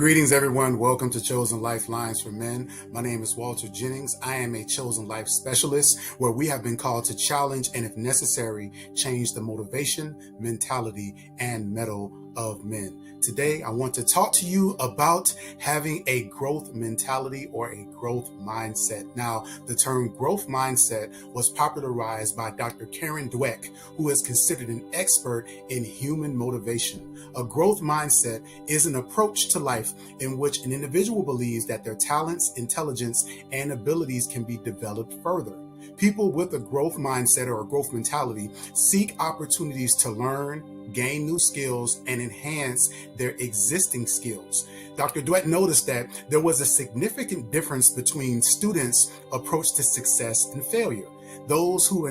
Greetings, everyone. Welcome to Chosen Lifelines for Men. My name is Walter Jennings. I am a chosen life specialist where we have been called to challenge and, if necessary, change the motivation, mentality, and mettle of men. Today, I want to talk to you about having a growth mentality or a growth mindset. Now, the term growth mindset was popularized by Dr. Karen Dweck, who is considered an expert in human motivation. A growth mindset is an approach to life in which an individual believes that their talents, intelligence, and abilities can be developed further. People with a growth mindset or a growth mentality seek opportunities to learn, gain new skills, and enhance their existing skills. Dr. Dweck noticed that there was a significant difference between students' approach to success and failure. Those who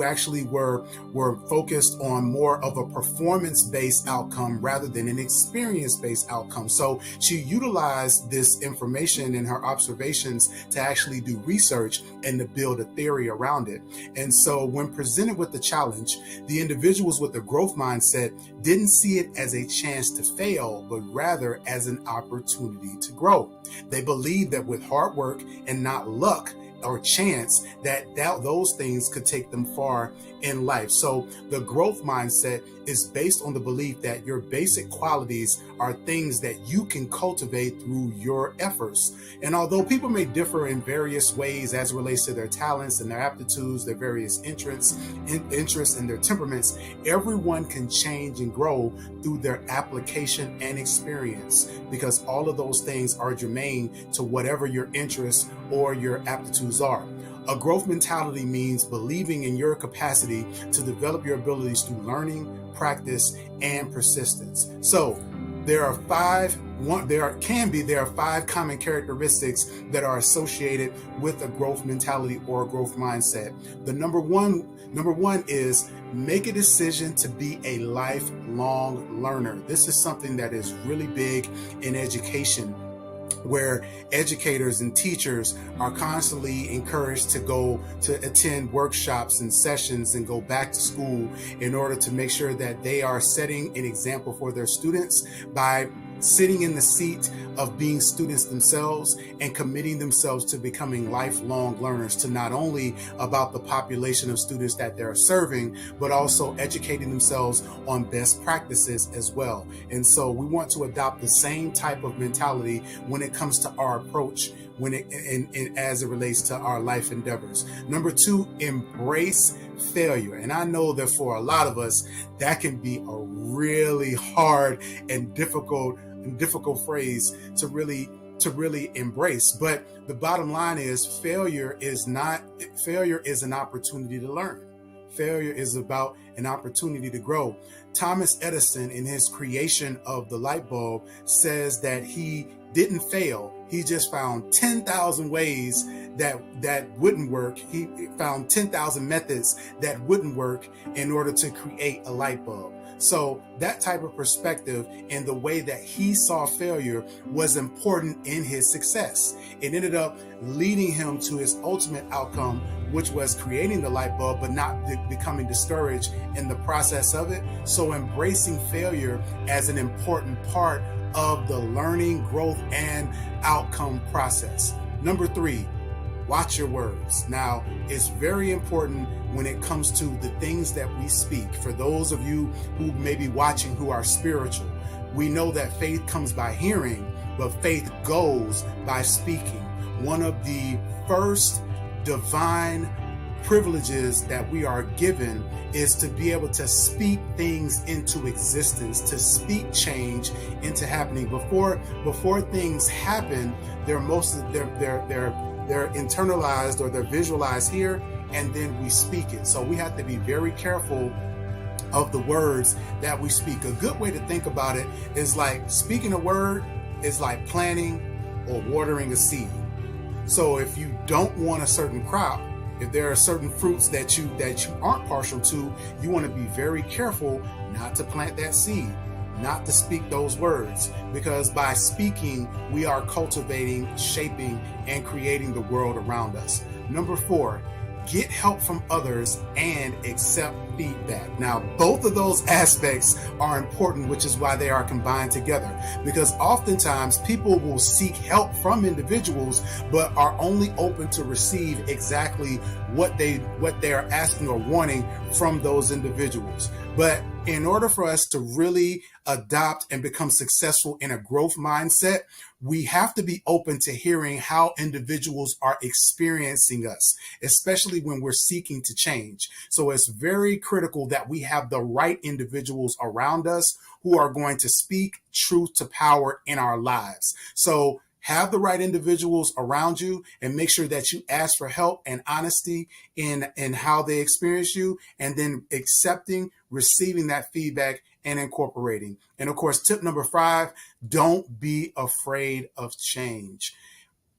actually were focused on more of a performance-based outcome rather than an experience-based outcome. So she utilized this information and her observations to actually do research and to build a theory around it. And so when presented with the challenge, the individuals with the growth mindset didn't see it as a chance to fail, but rather as an opportunity to grow. They believed that with hard work and not luck or chance, that those things could take them far in life. So the growth mindset is based on the belief that your basic qualities are things that you can cultivate through your efforts. And although people may differ in various ways as it relates to their talents and their aptitudes, their various interests and their temperaments, everyone can change and grow through their application and experience, because all of those things are germane to whatever your interests or your aptitudes are. A growth mentality means believing in your capacity to develop your abilities through learning, practice, and persistence. So there are five common characteristics that are associated with a growth mentality or a growth mindset. The number one is make a decision to be a lifelong learner. This is something that is really big in education, where educators and teachers are constantly encouraged to go to attend workshops and sessions and go back to school in order to make sure that they are setting an example for their students by sitting in the seat of being students themselves and committing themselves to becoming lifelong learners, to not only about the population of students that they're serving, but also educating themselves on best practices as well. And so we want to adopt the same type of mentality when it comes to our approach as it relates to our life endeavors. Number two, embrace failure. And I know that for a lot of us, that can be a really hard and difficult phrase to really embrace. But the bottom line is failure is an opportunity to learn. Failure is about an opportunity to grow. Thomas Edison, in his creation of the light bulb, says that he didn't fail. He just found 10,000 ways that wouldn't work. He found 10,000 methods that wouldn't work in order to create a light bulb. So that type of perspective and the way that he saw failure was important in his success. It ended up leading him to his ultimate outcome, which was creating the light bulb, but not becoming discouraged in the process of it. So embracing failure as an important part of the learning, growth, and outcome process. Number three, watch your words. Now, it's very important when it comes to the things that we speak. For those of you who may be watching who are spiritual, we know that faith comes by hearing, but faith goes by speaking. One of the first divine privileges that we are given is to be able to speak things into existence, to speak change into happening. Before things happen, they're internalized or they're visualized here, and then we speak it. So we have to be very careful of the words that we speak. A good way to think about it is like speaking a word is like planting or watering a seed. So if you don't want a certain crop, if there are certain fruits that you aren't partial to, you want to be very careful not to plant that seed, not to speak those words, because by speaking, we are cultivating, shaping, and creating the world around us. Number four, get help from others, and accept feedback. Now, both of those aspects are important, which is why they are combined together, because oftentimes people will seek help from individuals, but are only open to receive exactly what they are asking or wanting from those individuals. But in order for us to really adopt and become successful in a growth mindset, we have to be open to hearing how individuals are experiencing us, especially when we're seeking to change. So it's very critical that we have the right individuals around us who are going to speak truth to power in our lives. So have the right individuals around you and make sure that you ask for help and honesty in how they experience you, and then accepting, receiving that feedback and incorporating. And of course, tip number 5, don't be afraid of change.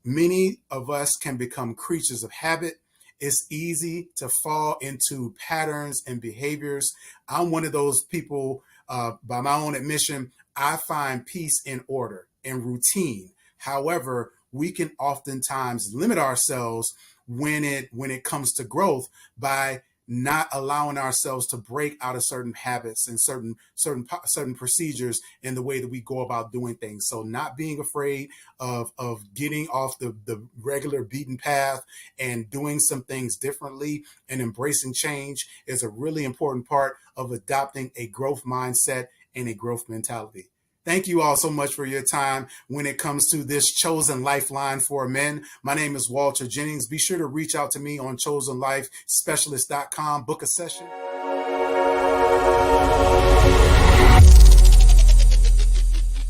Many of us can become creatures of habit. It's easy to fall into patterns and behaviors. I'm one of those people, by my own admission. I find peace in order and routine. However, we can oftentimes limit ourselves when it comes to growth by not allowing ourselves to break out of certain habits and certain procedures in the way that we go about doing things. So not being afraid of getting off the regular beaten path and doing some things differently and embracing change is a really important part of adopting a growth mindset and a growth mentality. Thank you all so much for your time when it comes to this Chosen Lifeline for Men. My name is Walter Jennings. Be sure to reach out to me on chosenlifespecialist.com. Book a session.